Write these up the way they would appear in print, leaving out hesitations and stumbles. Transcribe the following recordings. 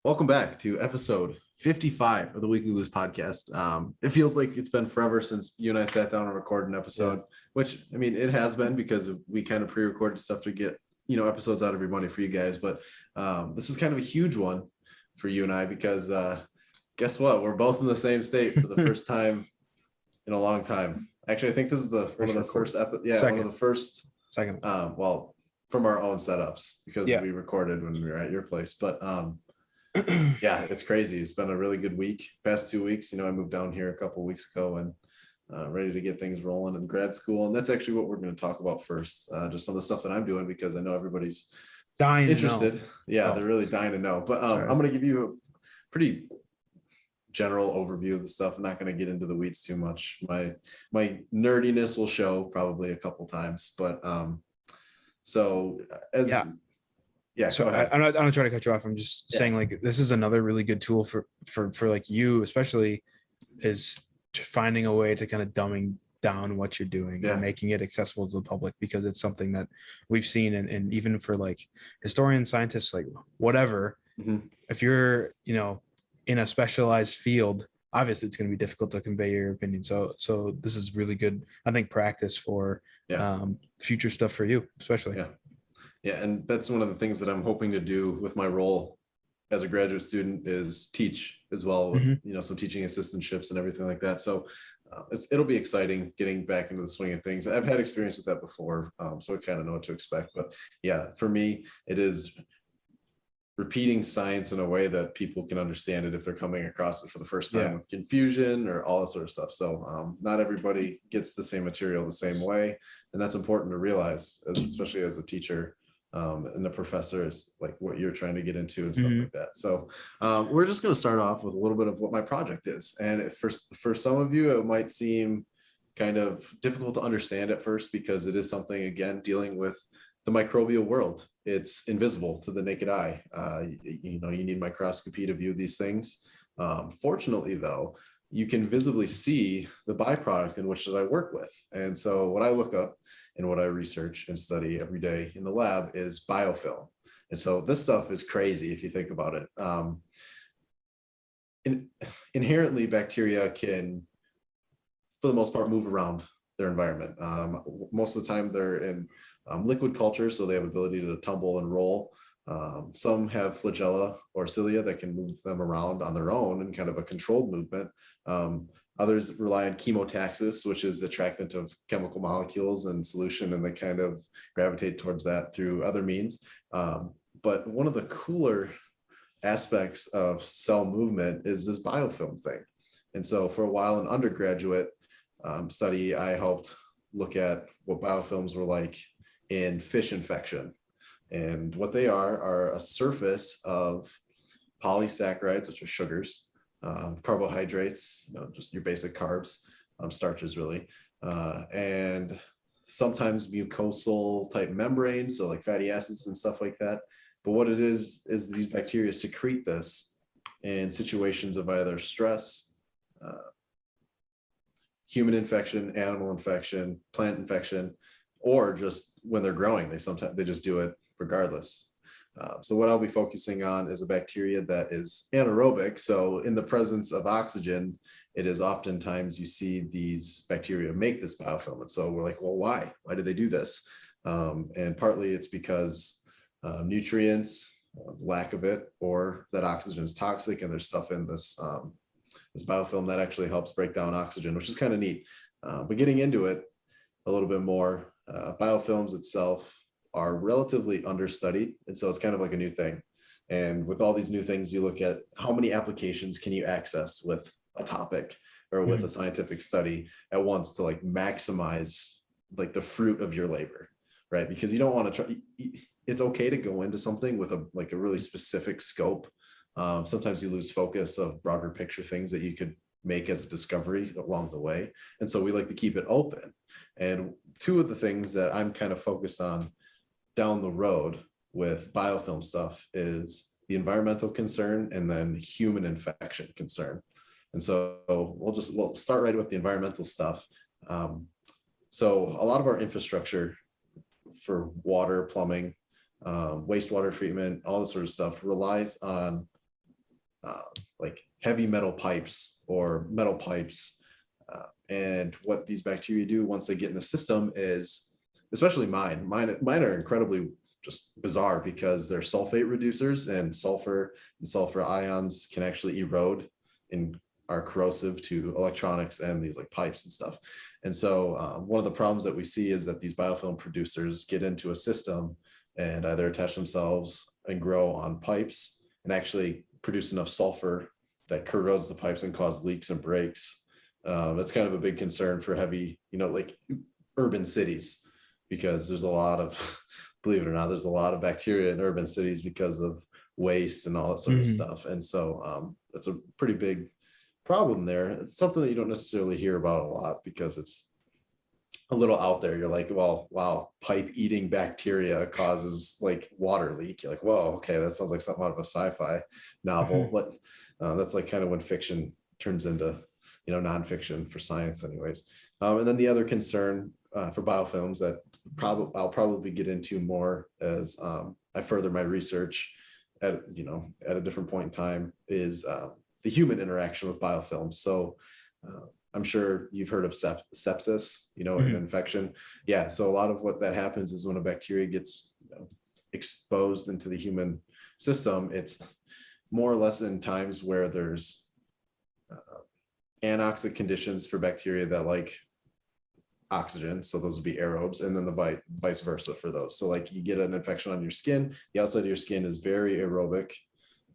Welcome back to episode 55 of the Weekly Blues podcast. It feels like it's been forever since you and I sat down and recorded an episode, which, I mean, it has been because we kind of pre-recorded stuff to get, episodes out every Monday for you guys. But this is kind of a huge one for you and I because guess what? We're both in the same state for the first time in a long time. Actually, I think this is one of the first Second. Well, from our own setups because Yeah. we recorded when we were at your place. But yeah, it's crazy. It's been a really good week. Past 2 weeks, I moved down here a couple of weeks ago and ready to get things rolling in grad school. And that's actually what we're going to talk about first, just some of the stuff that I'm doing because I know everybody's Dying interested. to know. Yeah, They're really dying to know. But I'm going to give you a pretty general overview of the stuff. I'm not going to get into the weeds too much. My nerdiness will show probably a couple times, but so as So I'm not trying to cut you off. I'm just saying, like, this is another really good tool for like you, especially, is finding a way to kind of dumbing down what you're doing and making it accessible to the public, because it's something that we've seen, and even for like historians, scientists, like whatever, if you're, in a specialized field, obviously it's going to be difficult to convey your opinion. So this is really good, I think, practice for future stuff for you, especially. Yeah, and that's one of the things that I'm hoping to do with my role as a graduate student is teach as well, with some teaching assistantships and everything like that. So it'll be exciting getting back into the swing of things. I've had experience with that before, so I kind of know what to expect. But yeah, for me, it is repeating science in a way that people can understand it if they're coming across it for the first time with confusion or all that sort of stuff. So not everybody gets the same material the same way, and that's important to realize, especially as a teacher. And the professor is like what you're trying to get into and stuff like that. So we're just going to start off with a little bit of what my project is. And for some of you, it might seem kind of difficult to understand at first because it is something, again, dealing with the microbial world. It's invisible to the naked eye. You need microscopy to view these things. Fortunately, though, you can visibly see the byproduct in which that I work with. And so what I look up and what I research and study every day in the lab is biofilm. And so this stuff is crazy if you think about it. Inherently, bacteria can, for the most part, move around their environment. Most of the time they're in liquid culture, so they have ability to tumble and roll. Some have flagella or cilia that can move them around on their own in kind of a controlled movement. Others rely on chemotaxis, which is the attractant of chemical molecules in solution, and they kind of gravitate towards that through other means. But one of the cooler aspects of cell movement is this biofilm thing. And so for a while in undergraduate study, I helped look at what biofilms were like in fish infection. And what they are a surface of polysaccharides, which are sugars, carbohydrates, just your basic carbs, starches really, and sometimes mucosal type membranes, so like fatty acids and stuff like that. But what it is these bacteria secrete this in situations of either stress, human infection, animal infection, plant infection, or just when they're growing, they just do it regardless. So what I'll be focusing on is a bacteria that is anaerobic. So in the presence of oxygen, it is oftentimes you see these bacteria make this biofilm. And so we're like, well, why? Why do they do this? And partly it's because nutrients, lack of it, or that oxygen is toxic, and there's stuff in this biofilm that actually helps break down oxygen, which is kind of neat. But getting into it a little bit more, biofilms itself are relatively understudied. And so it's kind of like a new thing. And with all these new things, you look at how many applications can you access with a topic or with a scientific study at once to like maximize like the fruit of your labor, right? Because you don't want to try, it's okay to go into something with a really specific scope. Sometimes you lose focus of broader picture things that you could make as a discovery along the way. And so we like to keep it open. And two of the things that I'm kind of focused on down the road with biofilm stuff is the environmental concern and then human infection concern. And so we'll start right with the environmental stuff. So a lot of our infrastructure for water, plumbing, wastewater treatment, all this sort of stuff relies on like heavy metal pipes or metal pipes. And what these bacteria do once they get in the system is, especially mine are incredibly just bizarre because they're sulfate reducers, and sulfur ions can actually erode and are corrosive to electronics and these like pipes and stuff. And so one of the problems that we see is that these biofilm producers get into a system and either attach themselves and grow on pipes and actually produce enough sulfur that corrodes the pipes and cause leaks and breaks. That's kind of a big concern for heavy, like urban cities, because there's a lot of, believe it or not, there's a lot of bacteria in urban cities because of waste and all that sort of stuff. And so that's a pretty big problem there. It's something that you don't necessarily hear about a lot because it's a little out there. You're like, well, wow, pipe eating bacteria causes like water leak. You're like, whoa, okay, that sounds like something out of a sci-fi novel. But that's like kind of when fiction turns into nonfiction for science anyways. And then the other concern for biofilms that I'll probably get into more as I further my research at a different point in time is the human interaction with biofilms. So I'm sure you've heard of sepsis, an infection. Yeah. So a lot of what that happens is when a bacteria gets exposed into the human system, it's more or less in times where there's anoxic conditions for bacteria that like oxygen. So those would be aerobes, and then the vice versa for those. So like you get an infection on your skin, the outside of your skin is very aerobic.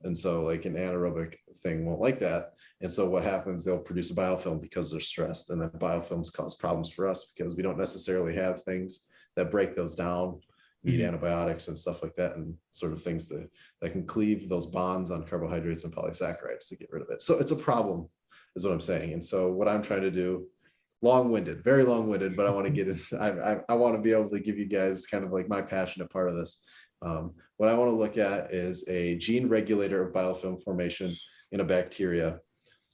And so like an anaerobic thing won't like that. And so what happens, they'll produce a biofilm because they're stressed. And then biofilms cause problems for us because we don't necessarily have things that break those down, need antibiotics and stuff like that, and sort of things that can cleave those bonds on carbohydrates and polysaccharides to get rid of it. So it's a problem is what I'm saying. And so what I'm trying to do, long-winded, very long-winded, but I want to get in, I want to be able to give you guys kind of like my passionate part of this. What I want to look at is a gene regulator of biofilm formation in a bacteria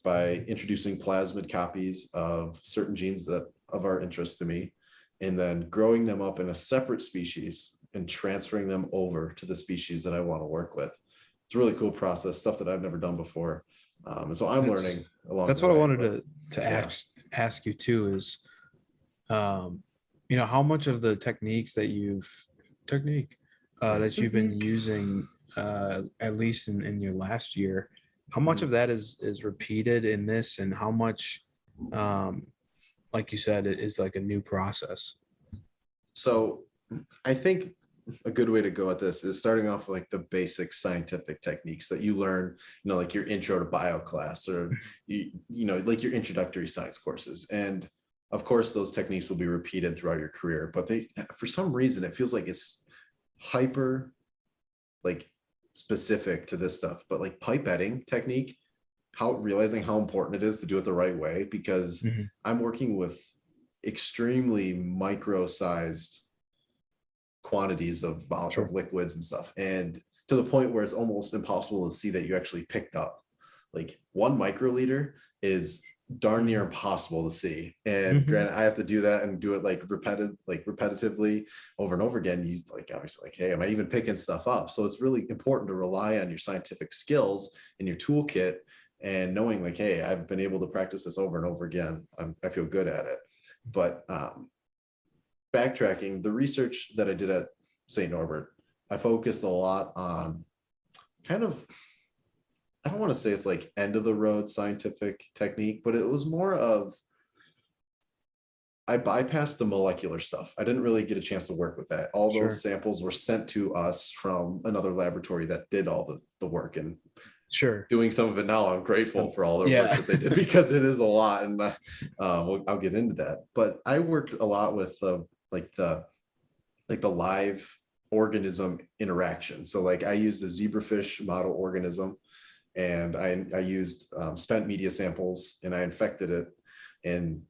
by introducing plasmid copies of certain genes that of our interest to me, and then growing them up in a separate species and transferring them over to the species that I want to work with. It's a really cool process, stuff that I've never done before. And so I'm learning along that's the what way, I wanted to ask you too is, how much of the techniques that you've been using, at least in your last year, how much of that is repeated in this, and how much, like you said, it is like a new process? So I think a good way to go at this is starting off with like the basic scientific techniques that you learn, like your intro to bio class, or like your introductory science courses. And of course those techniques will be repeated throughout your career, but for some reason it feels like it's hyper like specific to this stuff. But like pipetting technique, realizing how important it is to do it the right way, because I'm working with extremely micro-sized quantities of liquids and stuff, and to the point where it's almost impossible to see that you actually picked up. Like 1 microliter is darn near impossible to see, and granted I have to do that and do it like repetitively over and over again. You like obviously like, hey, am I even picking stuff up? So it's really important to rely on your scientific skills in your toolkit, and knowing like, hey, I've been able to practice this over and over again. I feel good at it. But backtracking, the research that I did at St. Norbert, I focused a lot on kind of, I don't want to say it's like end of the road scientific technique, but it was more of, I bypassed the molecular stuff. I didn't really get a chance to work with that. All those samples were sent to us from another laboratory that did all the work, and doing some of it now, I'm grateful for all their work that they did, because it is a lot, and I'll get into that. But I worked a lot with the live organism interaction. So like I used the zebrafish model organism, and I used spent media samples, and I infected it and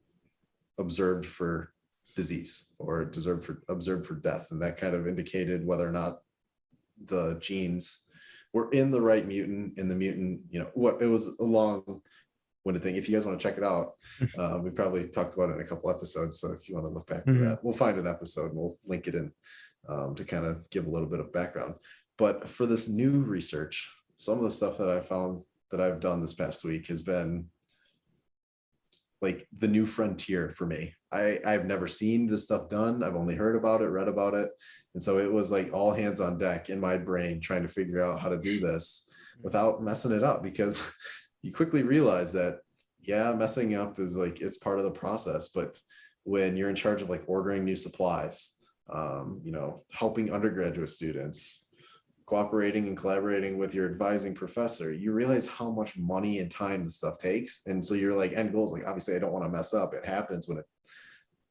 observed for disease, or observed for death, and that kind of indicated whether or not the genes were in the right mutant, and the mutant, what it was a long-winded thing. If you guys want to check it out, we probably talked about it in a couple episodes. So if you want to look back to that, we'll find an episode and we'll link it in to kind of give a little bit of background. But for this new research, some of the stuff that I found that I've done this past week has been like the new frontier for me. I've never seen this stuff done. I've only heard about it, read about it. And so it was like all hands on deck in my brain trying to figure out how to do this without messing it up, because you quickly realize that, yeah, messing up is like, it's part of the process. But when you're in charge of like ordering new supplies, you know, helping undergraduate students, cooperating and collaborating with your advising professor, you realize how much money and time this stuff takes. And so you're like, end goals, like, obviously I don't want to mess up. It happens when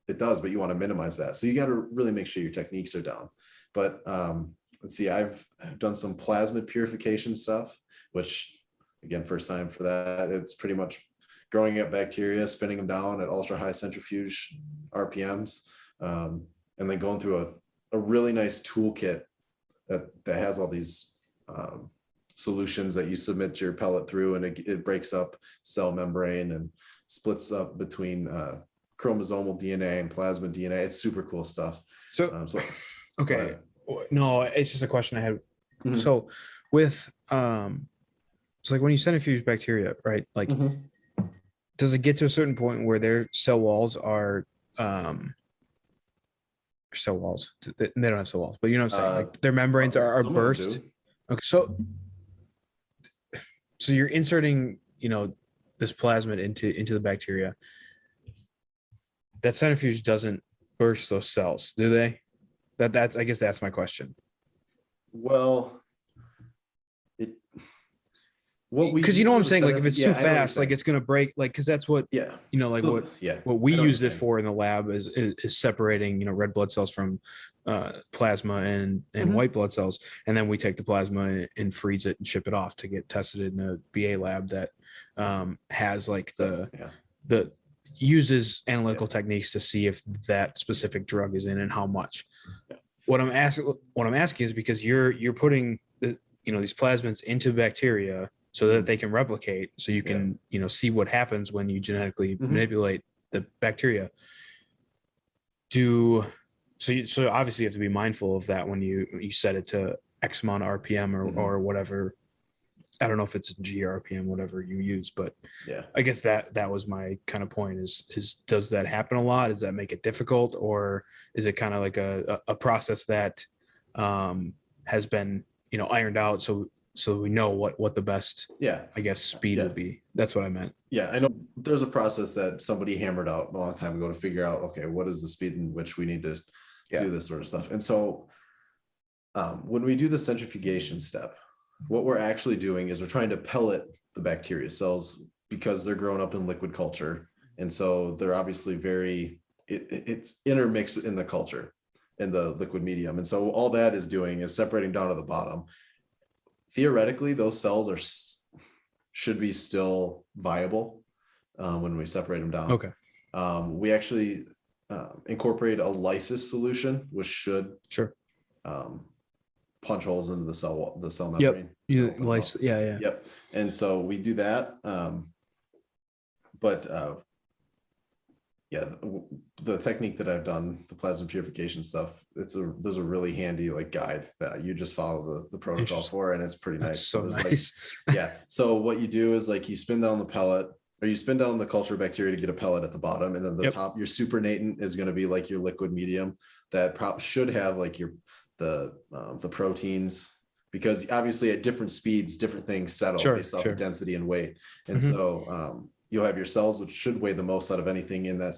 it does, but you want to minimize that. So you got to really make sure your techniques are down. But let's see, I've done some plasmid purification stuff, which again, first time for that. It's pretty much growing up bacteria, spinning them down at ultra high centrifuge RPMs, and then going through a really nice toolkit that has all these solutions that you submit your pellet through, and it breaks up cell membrane and splits up between chromosomal DNA and plasmid DNA. It's super cool stuff. So okay, no, it's just a question I had. Mm-hmm. So with so like when you centrifuge bacteria, right? Like, mm-hmm. Does it get to a certain point where their cell walls are cell walls? They don't have cell walls, but you know what I'm saying? Like their membranes are burst. Okay, so you're inserting, you know, this plasmid into the bacteria. That centrifuge doesn't burst those cells, do they? That's I guess that's my question. Well, because you know what I'm saying, like if it's too fast, like it's gonna break, like because that's what you know, like so, what we use it for in the lab is separating, you know, red blood cells from plasma and mm-hmm. white blood cells, and then we take the plasma and freeze it and ship it off to get tested in a BA lab that has like the uses analytical techniques to see if that specific drug is in and how much. What I'm asking is because you're putting the, you know, these plasmids into bacteria so that they can replicate, so you can you know, see what happens when you genetically mm-hmm. manipulate the bacteria. So obviously you have to be mindful of that when you set it to X amount of RPM or whatever. I don't know if it's G RPM, whatever you use, but I guess that was my kind of point is does that happen a lot? Does that make it difficult, or is it kind of like a process that has been, you know, ironed out so we know what the best I guess speed would be? That's what I meant. Yeah, I know there's a process that somebody hammered out a long time ago to figure out, okay, what is the speed in which we need to do this sort of stuff. And so when we do the centrifugation step, what we're actually doing is we're trying to pellet the bacteria cells because they're grown up in liquid culture. And so they're obviously it's intermixed in the culture, in the liquid medium. And so all that is doing is separating down to the bottom. Theoretically, those cells should be still viable when we separate them down. Okay. We actually incorporate a lysis solution, which should punch holes into the cell membrane. Yep. And so we do that. But the technique that I've done, the plasmid purification stuff, there's a really handy like guide that you just follow the protocol for, and it's pretty nice. So nice. Like, so what you do is like you spin down the pellet, or you spin down the culture bacteria to get a pellet at the bottom, and then the top, your supernatant is going to be like your liquid medium that should have like the proteins, because obviously at different speeds, different things settle based off of density and weight. And so you'll have your cells, which should weigh the most out of anything in that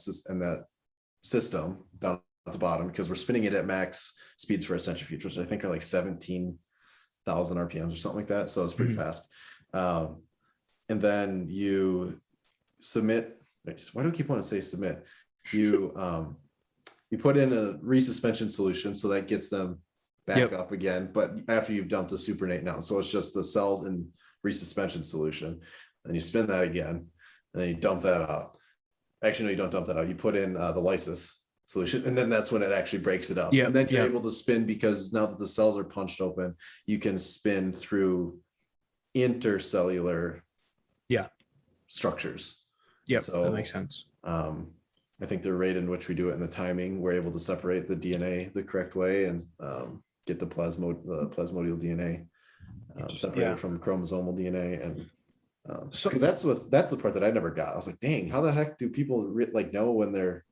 system down at the bottom, because we're spinning it at max speeds for a centrifuge, which I think are like 17,000 RPMs or something like that. So it's pretty fast. And then you submit, why do I keep wanting to say submit? You put in a resuspension solution, so that gets them back up again, but after you've dumped the supernatant out. So it's just the cells in resuspension solution. Then you spin that again, and then you dump that out. Actually, no, you don't dump that out. You put in the lysis solution, and then that's when it actually breaks it up. And then you're able to spin, because now that the cells are punched open, you can spin through intercellular structures. So that makes sense. I think the rate in which we do it and the timing, we're able to separate the DNA the correct way and get the plasmodial DNA separated from chromosomal DNA. And So that's the part that I never got. I was like, dang, how the heck do people like know when they're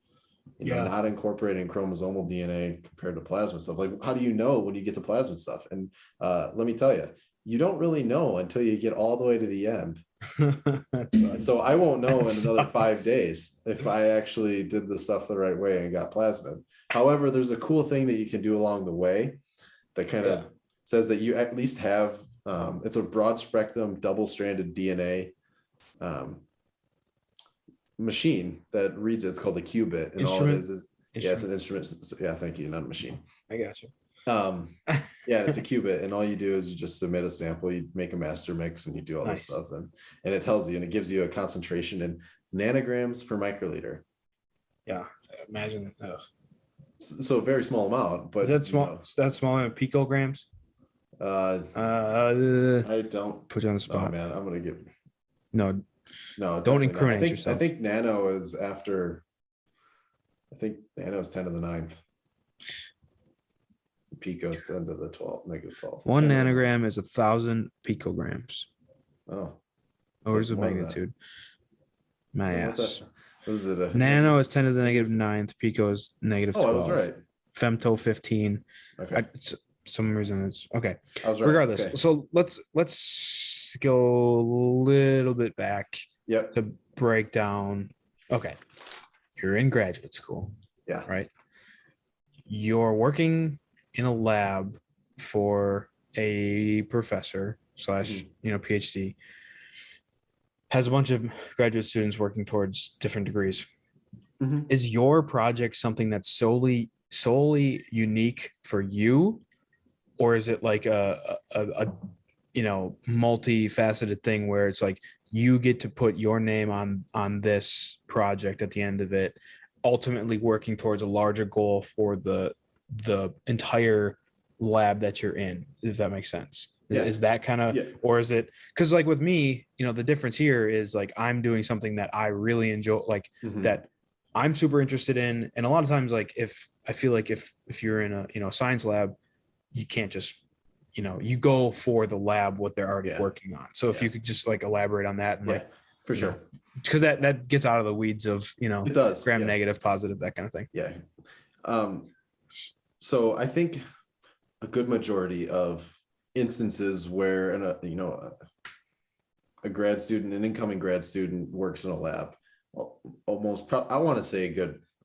not incorporating chromosomal DNA compared to plasmid stuff? Like, how do you know when you get to plasmid stuff? And let me tell you, you don't really know until you get all the way to the end. And so I won't know in another 5 days if I actually did the stuff the right way and got plasmid. However, there's a cool thing that you can do along the way that kind of says that you at least have it's a broad spectrum double-stranded DNA machine that reads it. It's called a qubit, and all it is it's an instrument. Yeah, thank you, not a machine. I got you. It's a qubit, and all you do is you just submit a sample, you make a master mix, and you do all this stuff, and it tells you, and it gives you a concentration in nanograms per microliter. Yeah, imagine. So a very small amount, but is that small? Is that small in picograms? I don't put you on the spot. Oh man, I'm gonna get no. Don't incriminate yourself. I think nano is after. I think nano is 10 to the 9th. Pico is 10 to the 12, -12. 1 nanogram is 1,000 picograms. Oh. Orders of magnitude. My ass. Is it nano is 10 to the -9th. Pico is -12. Oh, I was right. Femto 15. Okay. Some reason it's okay. I was right. Regardless, okay. So let's go a little bit back. Yep. To break down. Okay, you're in graduate school. Yeah. Right. You're working in a lab for a professor / PhD. Has a bunch of graduate students working towards different degrees. Mm-hmm. Is your project something that's solely unique for you, or is it like a multifaceted thing where it's like you get to put your name on this project at the end of it, ultimately working towards a larger goal for the entire lab that you're in, if that makes sense? Yeah. Is that kind of, or is it, because like with me, the difference here is like I'm doing something that I really enjoy, like that I'm super interested in. And a lot of times, like if I feel like if you're in a science lab, you can't just, you go for the lab, what they're already working on. So if you could just like elaborate on that. And for sure. Because that gets out of the weeds of, it does. gram negative, positive, that kind of thing. Yeah. So I think a good majority of instances where a grad student, an incoming grad student works in a lab, I want to say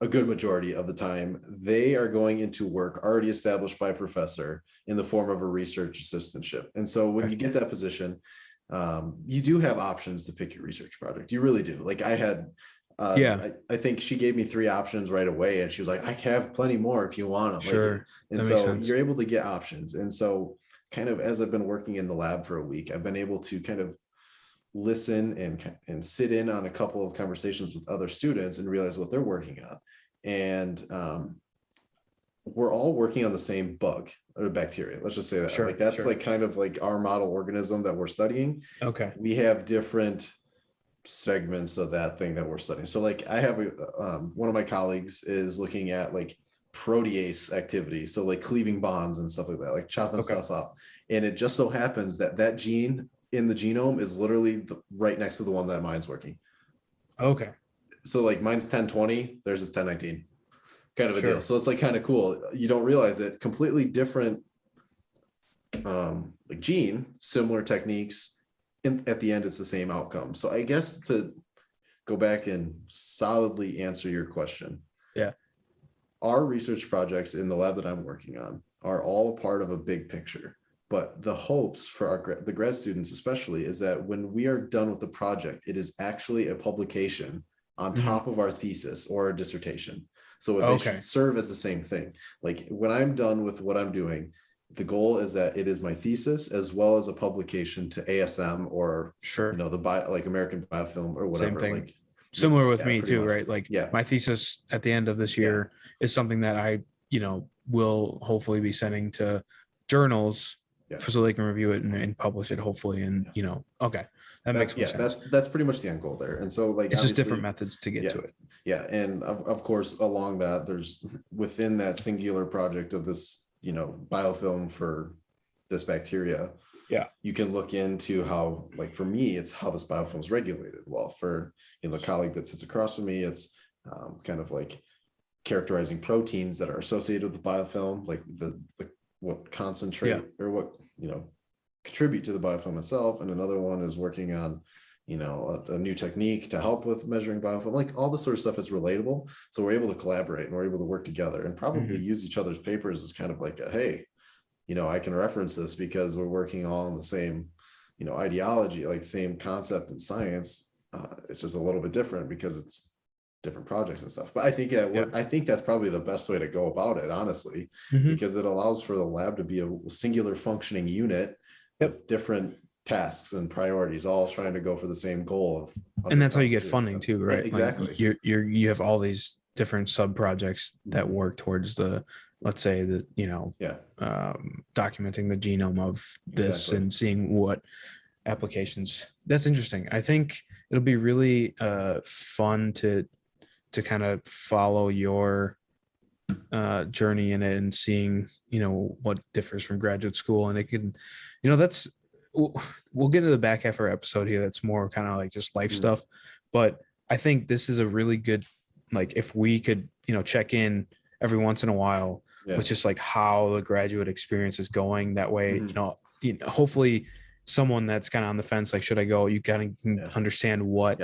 a good majority of the time, they are going into work already established by a professor in the form of a research assistantship. And so when you get that position, you do have options to pick your research project. You really do. Like I had, I think she gave me 3 options right away, and she was like, I have plenty more if you want them. Sure. And so you're able to get options. And so kind of as I've been working in the lab for a week, I've been able to kind of listen and sit in on a couple of conversations with other students and realize what they're working on. And we're all working on the same bug or bacteria. Let's just say that. Like that's like kind of like our model organism that we're studying. Okay. We have different segments of that thing that we're studying. So like I have one of my colleagues is looking at like protease activity. So like cleaving bonds and stuff like that, like chopping stuff up. And it just so happens that gene in the genome is literally right next to the one that mine's working. Okay. So like mine's 1020, theirs is 1019, kind of a deal. So it's like kind of cool. You don't realize it. Completely different like gene, similar techniques. At the end, it's the same outcome. So I guess to go back and solidly answer your question. Yeah. Our research projects in the lab that I'm working on are all part of a big picture. But the hopes for the grad students especially is that when we are done with the project, it is actually a publication on top of our thesis or our dissertation. So they should serve as the same thing. Like when I'm done with what I'm doing, the goal is that it is my thesis as well as a publication to ASM or the American Biofilm or whatever. Same thing. Like similar with me too, much. Right? Like my thesis at the end of this year is something that I, will hopefully be sending to journals so they can review it and publish it hopefully. And that makes sense. That's pretty much the end goal there. And so like it's just different methods to get to it. Yeah. And of course, along that, there's within that singular project of this, biofilm for this bacteria, you can look into how, like for me, it's how this biofilm is regulated. Well, for the colleague that sits across from me, it's kind of like characterizing proteins that are associated with the biofilm, like the what concentrate or what contribute to the biofilm itself. And another one is working on a new technique to help with measuring biofilm. Like all this sort of stuff is relatable, so we're able to collaborate and we're able to work together and probably use each other's papers as kind of like a, hey, I can reference this because we're working all on the same ideology, like same concept in science. It's just a little bit different because it's different projects and stuff. But I think I think that's probably the best way to go about it, honestly, because it allows for the lab to be a singular functioning unit with different tasks and priorities, all trying to go for the same goal of. And that's how you get funding too, right? Exactly. Like you have all these different sub projects that work towards let's say documenting the genome of this and seeing what applications. That's interesting. I think it'll be really fun to kind of follow your journey in it and seeing what differs from graduate school. And it can that's we'll get into the back half of our episode here. That's more kind of like just life stuff, but I think this is a really good, like, if we could check in every once in a while with just like how the graduate experience is going. That way hopefully someone that's kind of on the fence, like, should I go, you kind of understand what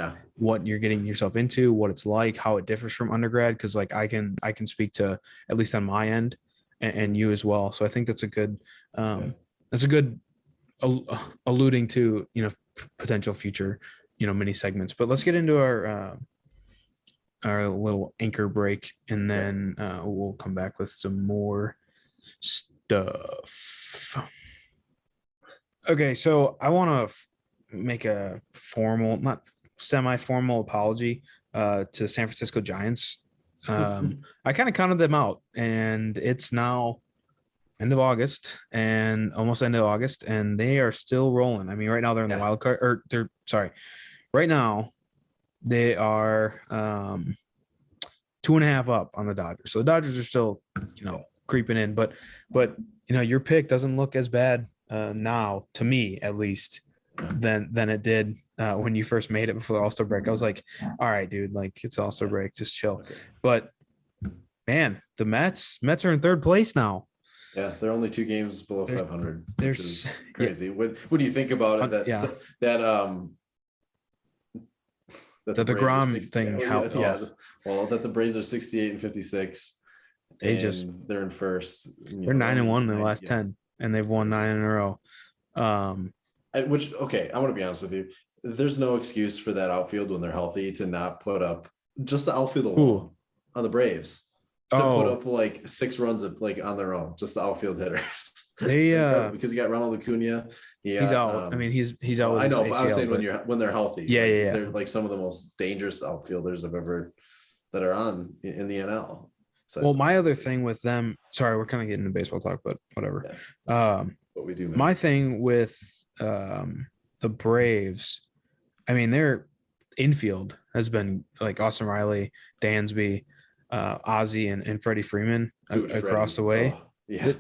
you're getting yourself into, what it's like, how it differs from undergrad, because like I can speak to, at least on my end, and you as well. So I think that's a good alluding to potential future mini segments. But let's get into our little anchor break, and then we'll come back with some more stuff. Okay, so I want to make a formal, not semi-formal apology to the San Francisco Giants. I kind of counted them out, and it's now end of August and almost end of August, and they are still rolling. I mean, right now they're in the wild card, or right now they are 2.5 up on the Dodgers. So the Dodgers are still, creeping in, but your pick doesn't look as bad now, to me at least, than it did when you first made it before the All-Star break. I was like, all right, dude, like, it's All-Star break, just chill. Okay. But man, the Mets are in third place now. Yeah, they're only 2 games below 500. Which is crazy. Yeah. What do you think about it? That the Grom thing helped. Well, that the Braves are 68 and 56. They're in first. They're 9-1 in the last 10, and they've won 9 in a row. I'm going to be honest with you. There's no excuse for that outfield when they're healthy to not put up just the outfield alone on the Braves. To put up like 6 runs on their own, just the outfield hitters. Because you got Ronald Acuna. He's out. I mean, he's out. I know, but I was saying when they're healthy. Yeah. They're like some of the most dangerous outfielders that are on in the NL. So my other thing with them, sorry, we're kind of getting into baseball talk, but whatever. What we do. My thing with the Braves, I mean, their infield has been like Austin Riley, Dansby, Ozzie, and Freddie Freeman across the way.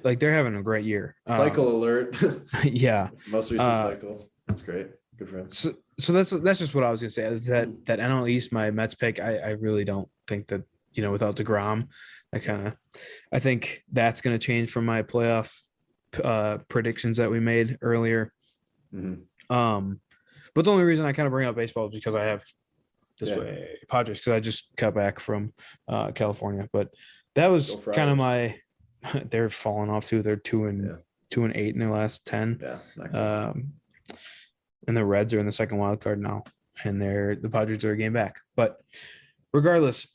Like, they're having a great year. Cycle alert. Yeah. Most recent cycle. That's great. Good for him. So that's just what I was gonna say. Is that NL East, my Mets pick? I really don't think that, without DeGrom, I think that's gonna change from my playoff predictions that we made earlier. But the only reason I kind of bring up baseball is because I have way Padres, because I just got back from California. But that was kind of my. They're falling off too. They're 2-8 in their last 10. And the Reds are in the second wild card now, and the Padres are a game back. But regardless,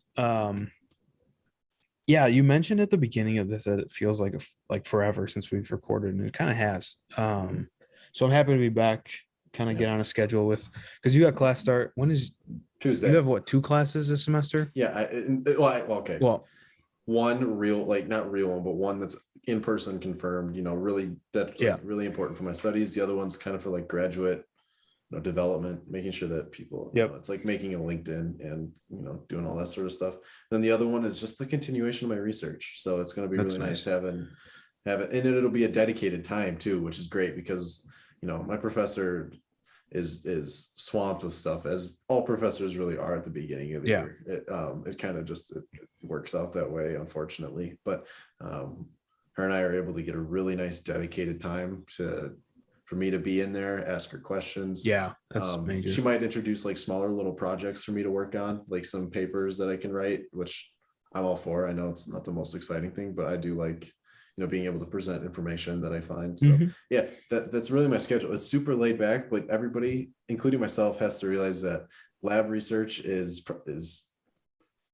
you mentioned at the beginning of this that it feels like forever since we've recorded, and it kind of has. So I'm happy to be back. Kind of get on a schedule because you got class start. When is Tuesday? You have 2 classes this semester? Yeah. Okay. Well, one real, not real one, but one that's in person confirmed, really really important for my studies. The other one's kind of for like graduate development, making sure that people, it's like making a LinkedIn and, doing all that sort of stuff. Then the other one is just the continuation of my research. So it's going to be really nice having it. And it'll be a dedicated time too, which is great because my professor is swamped with stuff, as all professors really are at the beginning of the year. It kind of just it works out that way, unfortunately. But her and I are able to get a really nice dedicated time for me to be in there, ask her questions. Yeah, that's major. She might introduce like smaller little projects for me to work on, like some papers that I can write, which I'm all for. I know it's not the most exciting thing, but I do like, being able to present information that I find. So yeah, that's really my schedule. It's super laid back, but everybody, including myself, has to realize that lab research is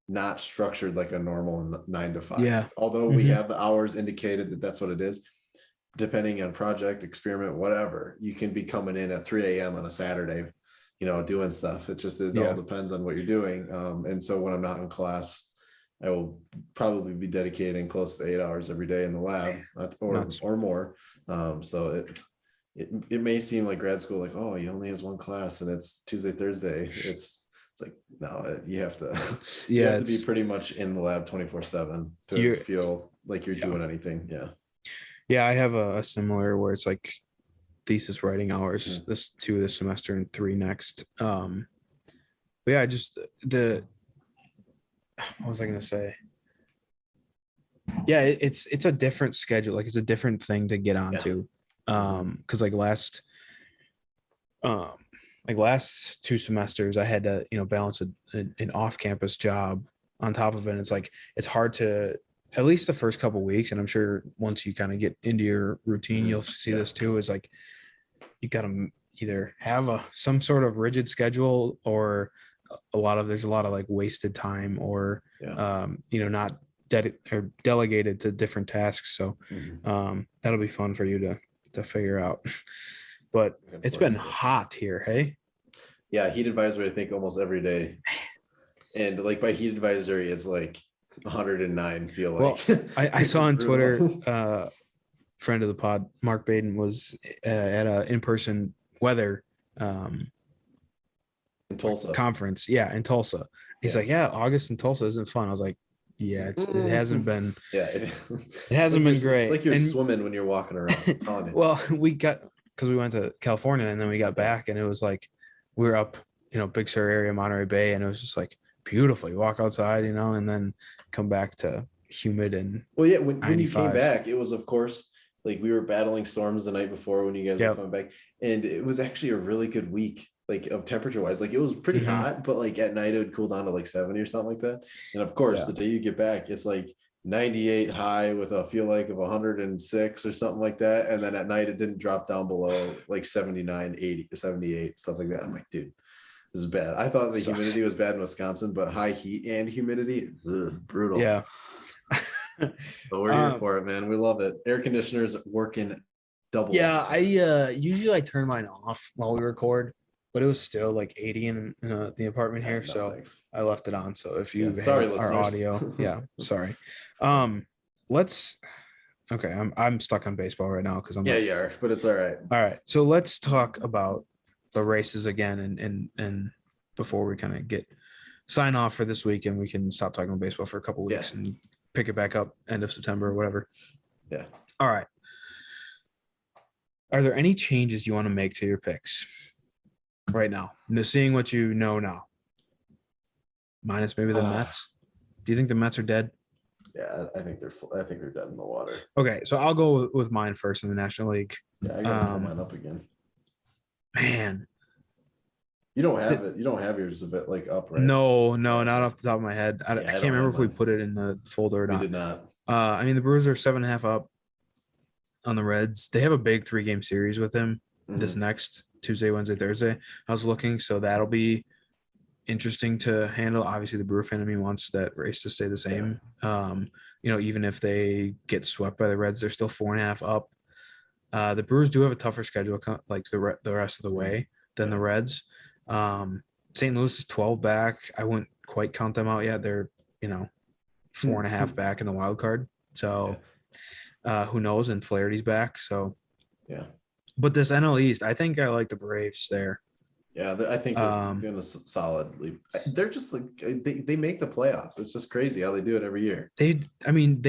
not structured like a normal 9 to 5. Yeah. Although we have the hours indicated that that's what it is, depending on project, experiment, whatever, you can be coming in at 3 a.m. on a Saturday, doing stuff. It all depends on what you're doing. And so when I'm not in class, I will probably be dedicating close to 8 hours every day in the lab, or more. So it may seem like grad school, like, oh, he only has one class and it's Tuesday, Thursday. It's like, no, you have to be pretty much in the lab 24/7 to feel like you're doing anything. Yeah, I have a similar where it's like thesis writing hours, this 2 this semester and 3 next. But yeah, just what was I gonna say? Yeah, it's a different schedule. Like it's a different thing to get onto. Because like last 2 semesters, I had to balance an off-campus job on top of it. And it's like it's hard to, at least the first couple of weeks, and I'm sure once you kind of get into your routine, you'll see this too. Is like you got to either have some sort of rigid schedule, or there's a lot of like wasted time, or not delegated to different tasks. So that'll be fun for you to figure out. But it's been hot here, hey? Yeah, heat advisory, I think almost every day. And like by heat advisory, it's like 109 feel like. Well, I saw on Twitter, friend of the pod, Mark Baden, was at a in-person weather in Tulsa conference. Yeah, in Tulsa. He's like, yeah, August in Tulsa isn't fun. I was like, yeah, it hasn't been. Yeah, it hasn't been great. It's like you're swimming when you're walking around. Well, because we went to California and then we got back, and it was like we were up, Big Sur area, Monterey Bay, and it was just like beautiful. You walk outside, and then come back to humid and when you came back, it was, of course, like we were battling storms the night before when you guys were coming back, and it was actually a really good week, like of temperature wise. Like it was pretty hot, but like at night it would cool down to like 70 or something like that. And of course, the day you get back, it's like 98 high with a feel like of 106 or something like that. And then at night it didn't drop down below like 79, 80 or 78, stuff like that. I'm like, dude, this is bad. I thought the humidity was bad in Wisconsin, but high heat and humidity, brutal. Yeah. But we're here for it, man. We love it. Air conditioners working double. Yeah, I usually turn mine off while we record, but it was still like 80 in the apartment here, so thanks. I left it on. So if you have our audio, sorry. I'm stuck on baseball right now because you are, but it's all right. All right, so let's talk about the races again, and before we kind of sign off for this week, and we can stop talking about baseball for a couple weeks and pick it back up end of September or whatever. Yeah. All right. Are there any changes you want to make to your picks right now? Seeing what you know now, minus maybe the Mets. Do you think the Mets are dead? Yeah, I think they're dead in the water. Okay, so I'll go with mine first in the National League. Yeah, I gotta pull mine up again. Man, you don't have it. You don't have yours a bit like up, right? No, not off the top of my head. I can't remember if we put it in the folder or not. We did not. I mean, the Brewers are 7.5 up on the Reds. They have a big 3-game series with him this next Tuesday, Wednesday, Thursday. I was looking, so that'll be interesting to handle. Obviously, the Brewer fan in me wants that race to stay the same. Even if they get swept by the Reds, they're still 4.5 up. The Brewers do have a tougher schedule, like the rest of the way, than the Reds. St. Louis is 12 back. I wouldn't quite count them out yet. They're 4.5 back in the wild card. So who knows? And Flaherty's back. So But this NL East, I think I like the Braves there. Yeah, I think they're doing a solid. They're just like they make the playoffs. It's just crazy how they do it every year. They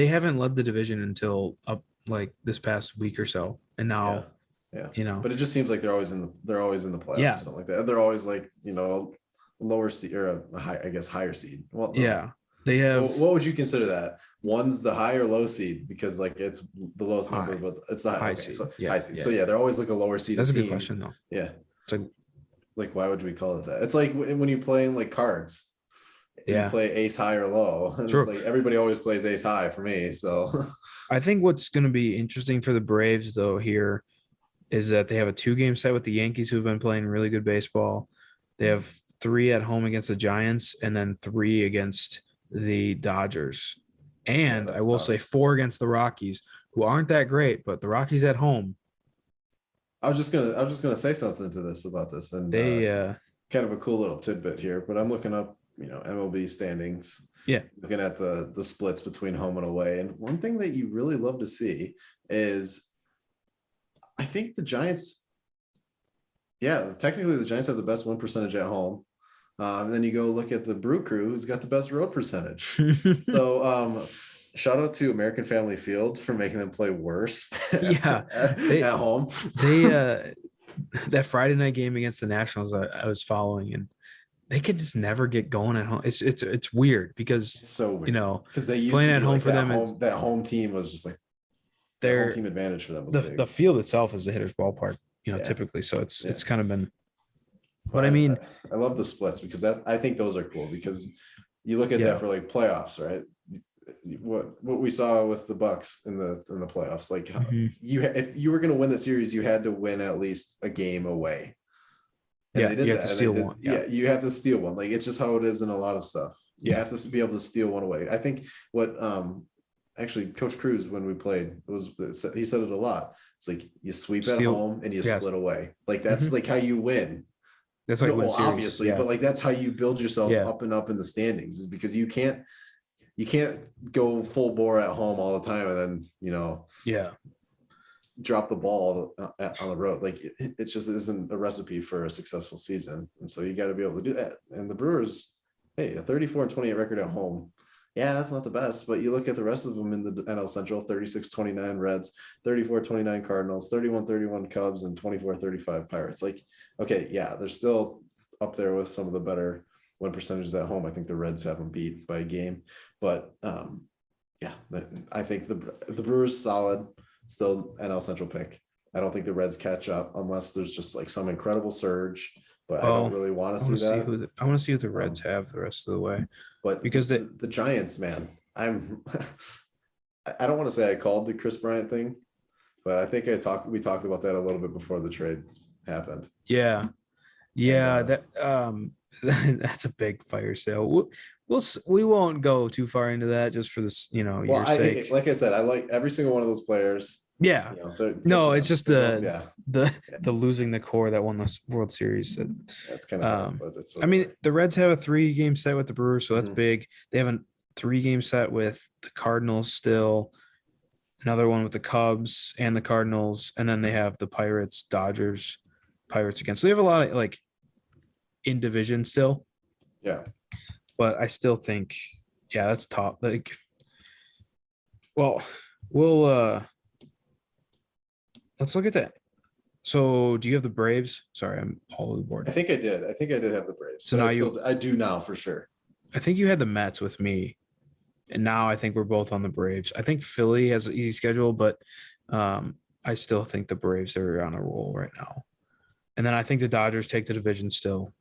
haven't led the division until up like this past week or so, and now Yeah. You know, but it just seems like they're always in the playoffs Yeah. or something like that. They're always like, lower seed or a high, I guess, higher seed. Well, no. Yeah. They have. What would you consider that? One's the high or low seed because like it's the lowest High. number, but it's not High okay. seed. So Yeah. high seed. Yeah. So yeah, they're always like a lower seed. That's a good team. question though. Yeah. It's like why would we call it that? It's like when you play in like cards. Yeah. You play ace high or low. And Sure. It's like everybody always plays ace high for me. So I think what's going to be interesting for the Braves though here is that they have a 2-game set with the Yankees who've been playing really good baseball. They have 3 at home against the Giants and then 3 against the Dodgers. And I will say 4 against the Rockies, who aren't that great, but the Rockies at home. I was just gonna say something to this about this, and they kind of a cool little tidbit here. But I'm looking up, MLB standings. Yeah, looking at the splits between home and away, and one thing that you really love to see is, I think the Giants. Yeah, technically the Giants have the best win percentage at home. And then you go look at the Brew Crew, who's got the best road percentage. So shout out to American Family Field for making them play worse. At home. That Friday night game against the Nationals, I was following, and they could just never get going at home. It's weird because it's so weird. Because they used playing to at home for them is that home team was just like their home team advantage for them. Was the field itself is a hitter's ballpark, typically. So it's kind of been. But I mean, I love the splits because I think those are cool because you look at that for like playoffs, right? What we saw with the Bucks in the playoffs, like if you were going to win the series, you had to win at least a game away. And you have to steal one. Yeah, you have to steal one. Like it's just how it is in a lot of stuff. You have to be able to steal one away. I think what actually Coach Cruz, when we played, he said it a lot. It's like you sweep at home and you split away. Like that's like how you win. That's like obviously, but like that's how you build yourself up and up in the standings, is because you can't go full bore at home all the time and then drop the ball on the road. Like it just isn't a recipe for a successful season, and so you got to be able to do that. And the Brewers, hey, a 34-28 record at home. Yeah, that's not the best, but you look at the rest of them in the NL Central: 36-29 Reds, 34-29 Cardinals, 31-31 Cubs, and 24-35 Pirates. Like, okay, yeah, they're still up there with some of the better win percentages at home. I think the Reds have them beat by a game, but I think the Brewers solid, still NL Central pick. I don't think the Reds catch up unless there's just like some incredible surge. But I don't really want to see that. I want to see who the Reds have the rest of the way. But because the Giants, man, I don't want to say I called the Chris Bryant thing, but I think we talked about that a little bit before the trade happened. Yeah. That's a big fire sale. We won't go too far into that just for this, your sake. Like I said, I like every single one of those players. Yeah. It's just the losing the core that won the World Series. That's kind of. I mean, the Reds have a 3-game set with the Brewers, so that's big. They have a 3-game set with the Cardinals still, another one with the Cubs and the Cardinals, and then they have the Pirates, Dodgers, Pirates again. So they have a lot of like in division still. Yeah. But I still think, that's top. Like, well, we'll let's look at that. So do you have the Braves? Sorry, I'm all over the board. I think I did have the Braves. So now I do now for sure. I think you had the Mets with me, and now I think we're both on the Braves. I think Philly has an easy schedule, but I still think the Braves are on a roll right now. And then I think the Dodgers take the division still.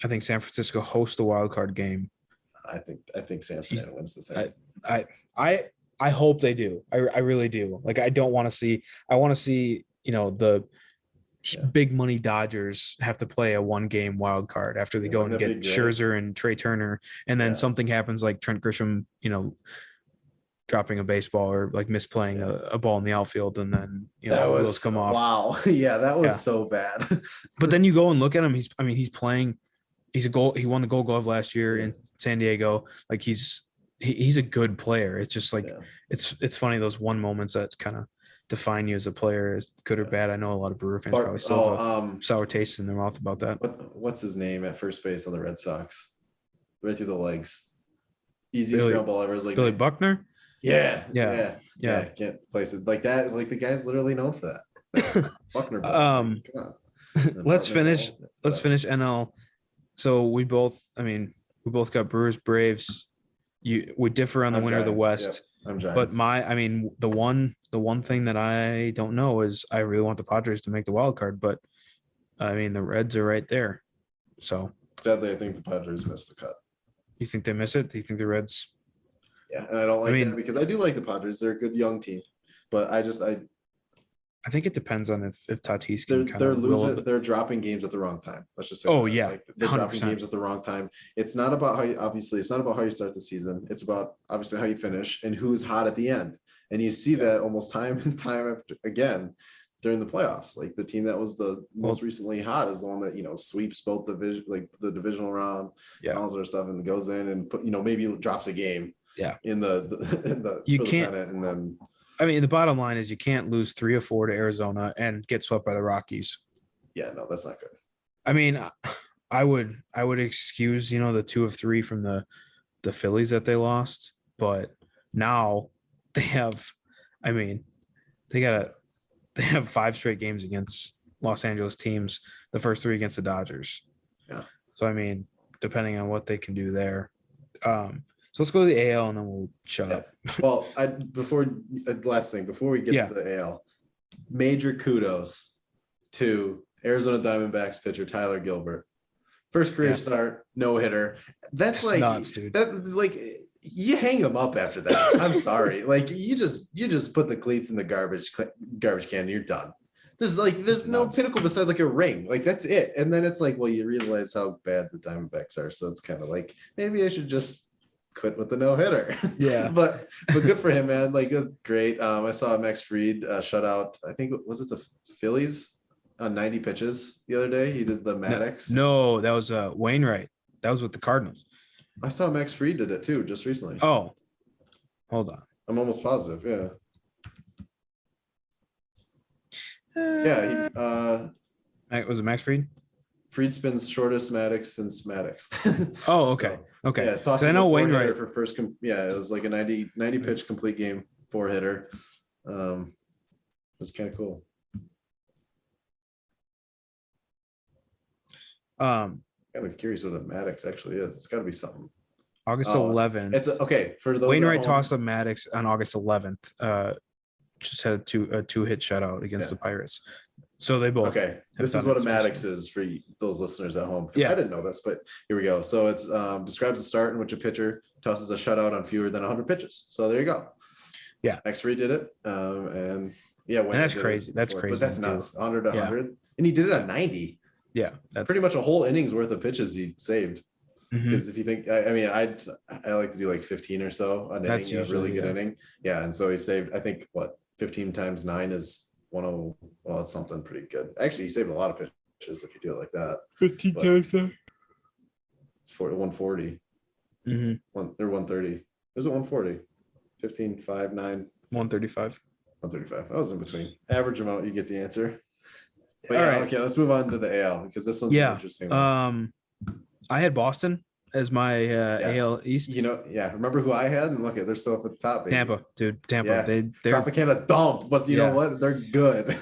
I think San Francisco hosts the wild card game. I think San Fran wins the thing. I hope they do. I really do. Like I want to see the big money Dodgers have to play a 1-game wild card after they go and get Scherzer and Trey Turner, and then something happens like Trent Grisham, dropping a baseball or like misplaying a ball in the outfield, and then those come off. Wow. Yeah, that was so bad. But then you go and look at him. He's playing. He won the Gold Glove last year in San Diego. Like he's a good player. It's just like it's funny, those one moments that kind of define you as a player, as good or bad. I know a lot of Brewer fans probably still have a sour taste in their mouth about that. What's his name at first base on the Red Sox? Right through the legs. Easiest ground ball ever. Like Billy Buckner. Yeah. Can't place it like that. Like the guy's literally known for that. Buckner, Um, come on. let's finish. Ball, Let's finish NL. So we both got Brewers, Braves. We differ on the I'm winner of the Giants. Yep. West. I'm Giants. But the one thing that I don't know is I really want the Padres to make the wild card, but I mean the Reds are right there. So Sadly, I think the Padres missed the cut. you think they miss it? Do you think the Reds? Yeah, and I don't like that because I do like the Padres. They're a good young team, but I think it depends on if Tatis they're can they're losing. They're dropping games at the wrong time. Let's just say. Oh that. yeah, like, they're 100%. dropping games at the wrong time. It's not about how it's not about how you start the season. It's about obviously how you finish and who's hot at the end. And you see that almost time and time after again during the playoffs. Like the team that was the most recently hot is the one that sweeps both the divisional round, all sort of stuff, and goes in and maybe drops a game. Yeah, in the you can't. And then I mean, the bottom line is you can't lose 3 or 4 to Arizona and get swept by the Rockies. Yeah, no, that's not good. I mean, I would excuse the 2 of 3 from the Phillies that they lost, but now they have. I mean, they have 5 straight games against Los Angeles teams. The first 3 against the Dodgers. Yeah. So I mean, depending on what they can do there. So let's go to the AL and then we'll shut up. Well, last thing before we get to the AL, major kudos to Arizona Diamondbacks pitcher Tyler Gilbert. First career start, no hitter. That's like nuts, dude. You hang them up after that. I'm sorry. Like you just put the cleats in the garbage can and you're done. There's no pinnacle besides like a ring. Like that's it. And then it's like, well, you realize how bad the Diamondbacks are. So it's kind of like maybe I should just quit with the no-hitter. Yeah. but good for him, man. Like that's great. I saw Max Fried shut out, I think was it the Phillies on 90 pitches the other day. He did the Maddox. No, that was Wainwright. That was with the Cardinals. I saw Max Fried did it too just recently. Oh, hold on. I'm almost positive. Yeah. Was it Max Fried? Fried spins shortest Maddox since Maddox. Oh, okay. Okay. Yeah, so I know Wainwright for first. It was like a 90 pitch complete game 4-hitter. It's kind of cool. Kind of curious what a Maddox actually is. It's got to be something. August 11th. It's okay for those. Wainwright tossed a Maddox on August 11th. Just had a 2-hit shutout against the Pirates. So they both. Okay, this is what a Maddox is for those listeners at home. Yeah, I didn't know this, but here we go. So it's describes a start in which a pitcher tosses a shutout on fewer than 100 pitches. So there you go. Yeah, X3 did it, and that's crazy. That's crazy. But that's nuts. 100 to 100, and he did it on 90. Yeah, that's pretty much a whole inning's worth of pitches he saved. Because if you think, I like to do like 15 or so an inning, a really good inning. Yeah, and so he saved. I think 15 times 9 is 10. Well, it's something pretty good. Actually, he saved a lot of pitches if you do it like that. 15 times 9. It's 140. They're 130. There's a 140. 15, 5, 9. 135. 135. I was in between. Average amount, you get the answer. But all right. Okay, let's move on to the AL because this one's an interesting one. I had Boston as my AL East. Remember who I had? And look at they're still up at the top. Baby. Tampa, dude. Tampa. Yeah. They're Tropicana dump, but you know what? They're good.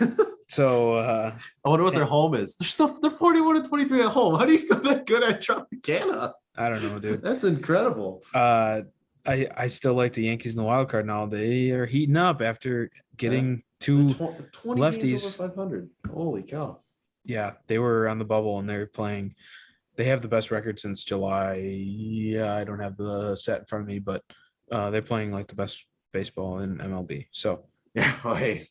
So I wonder what their home is. They're 41-23 at home. How do you go that good at Tropicana? I don't know, dude. That's incredible. I still like the Yankees in the wild card now. They are heating up after getting 2 lefties games over 500. Holy cow. Yeah, they were on the bubble and they're playing. They have the best record since July. Yeah, I don't have the set in front of me, but they're playing like the best baseball in MLB. So yeah, well, hey,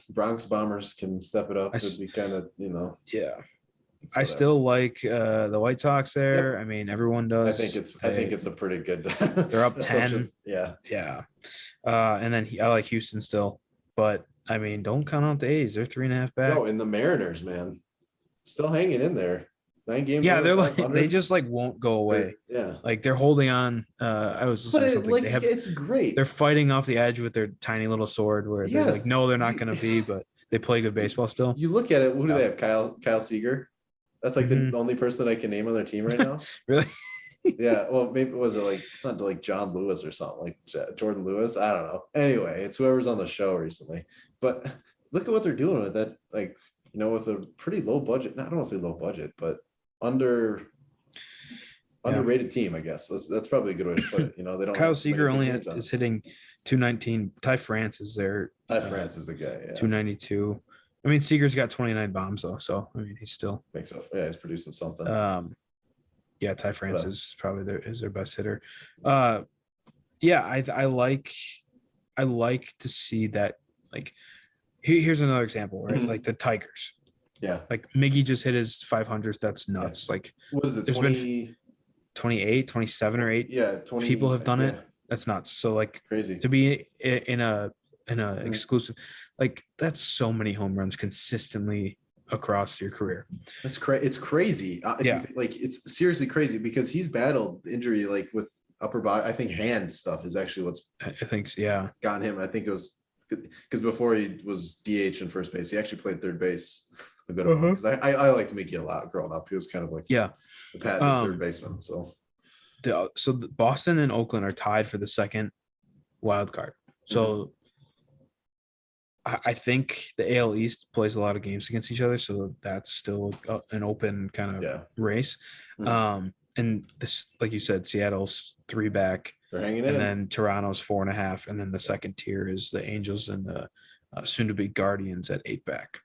Bronx Bombers can step it up. It'd be kind of, Yeah, I still like the White Sox there. Yep. I mean, everyone does. I think it's a pretty good. They're up 10. Yeah. And then I like Houston still, but I mean, don't count out the A's. They're 3.5 back. No, and the Mariners, man, still hanging in there. 9 games. Yeah, they're like they just won't go away. Yeah, like they're holding on. I was listening to something. It's great. They're fighting off the edge with their tiny little sword. Where they're like, no, they're not going to be, but they play good baseball still. You look at it. Who do they have? Kyle Seager. That's like the only person I can name on their team right now. Really? Yeah. Well, maybe was it it's not like John Lewis or something like Jordan Lewis. I don't know. Anyway, it's whoever's on the show recently. But look at what they're doing with that, like, you know, with a pretty low budget. I don't want to say low budget, but underrated team, I guess. That's probably a good way to put it. You know, they don't. Kyle have Seager only is hitting 219. Ty France is there. Ty France is the guy. Yeah. 292. I mean, Seager's got 29 bombs though, so I mean, he's still makes up. Yeah, he's producing something. Yeah, Ty France is probably their best hitter. Yeah, I like to see that. Like, here's another example, right? Like the Tigers. Yeah. Like Miggy just hit his 500s. That's nuts. Yeah. Like, what is it? 20, 28, 27 or 8. Yeah, 20 people have done it. That's nuts. So like crazy to be in a exclusive, like that's so many home runs consistently across your career. It's crazy. Yeah. Like it's seriously crazy because he's battled injury like with upper body. I think hand stuff is actually what's gotten him. And I think it was because before he was DH and first base, he actually played third base a bit of because I liked Mickey a lot growing up. He was kind of like the third baseman. So Boston and Oakland are tied for the second wild card. So I think the AL East plays a lot of games against each other, so that's still an open kind of race. And this, like you said, Seattle's 3 back. They're hanging in. And then Toronto's 4.5. And then the second tier is the Angels and the soon-to-be Guardians at 8 back.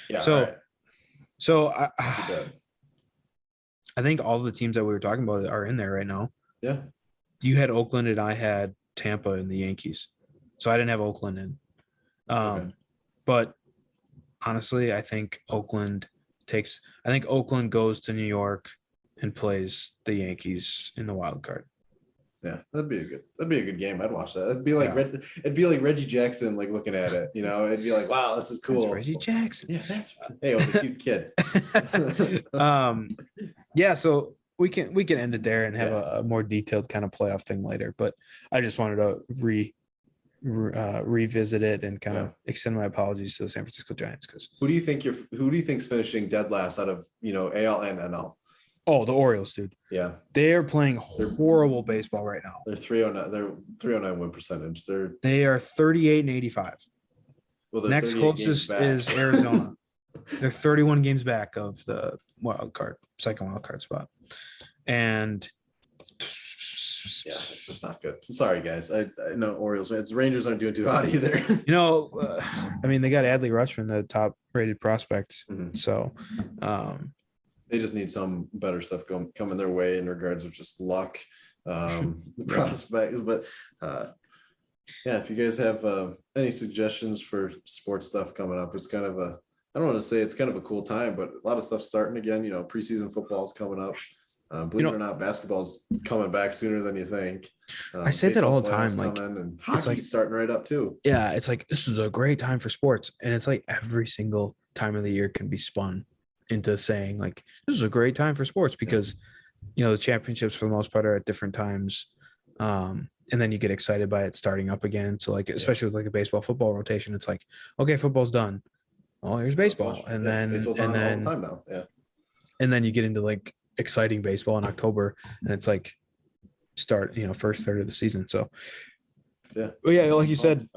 Yeah. So I think all the teams that we were talking about are in there right now. Yeah. You had Oakland and I had Tampa and the Yankees. So I didn't have Oakland in. But honestly, I think Oakland goes to New York and plays the Yankees in the wild card. Yeah, that'd be a good game. I'd watch that. It'd be like Reggie Jackson, like looking at it. You know, it'd be like, wow, this is cool. That's Reggie Jackson. Yeah, hey, I was a cute kid. Yeah, so we can end it there and have a more detailed kind of playoff thing later. But I just wanted to revisit it and kind of extend my apologies to the San Francisco Giants because who do you think's finishing dead last out of AL and NL? Oh, the Orioles, dude. Yeah. They're playing horrible baseball right now. They're 309. They're 309 win percentage. They are 38-85. Well, next closest is Arizona. They're 31 games back of the second wild card spot. And yeah, it's just not good. I'm sorry, guys. I know Orioles fans. Rangers aren't doing too hot either. I mean, they got Adley Rutschman, the top rated prospect. So they just need some better stuff coming their way in regards of just luck, the prospects. But if you guys have any suggestions for sports stuff coming up, it's kind of I don't want to say it's kind of a cool time, but a lot of stuff starting again. Preseason football is coming up. Believe it or not, basketball's coming back sooner than you think. I say that all the time. Like, and hockey's starting right up too. Yeah, it's like this is a great time for sports, and it's like every single time of the year can be spun into saying like this is a great time for sports because the championships for the most part are at different times, and then you get excited by it starting up again. So like especially with like the baseball football rotation, it's like okay, football's done. Oh, here's baseball, and then baseball's on all the time now. Yeah, and then you get into like exciting baseball in October, and it's like start first third of the season. So like you said,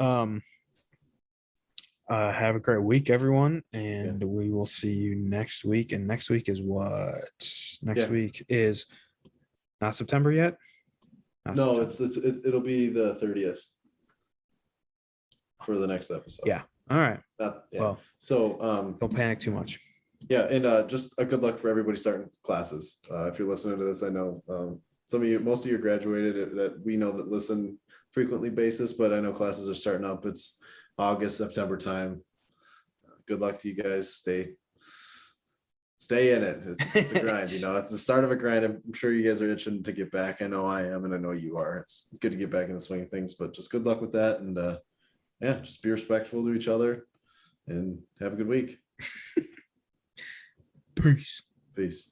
have a great week, everyone, and we will see you next week. And next week is what? Next week is not September yet. No, it'll be the 30th for the next episode. Yeah. All right. Well, so don't panic too much. Yeah, and just a good luck for everybody starting classes. If you're listening to this, I know most of you graduated that we know that listen frequently basis, but I know classes are starting up. It's August, September time. Good luck to you guys. Stay in it. It's a grind, it's the start of a grind. I'm sure you guys are itching to get back. I know I am, and I know you are. It's good to get back in the swing of things, but just good luck with that. And just be respectful to each other and have a good week. Peace. Peace.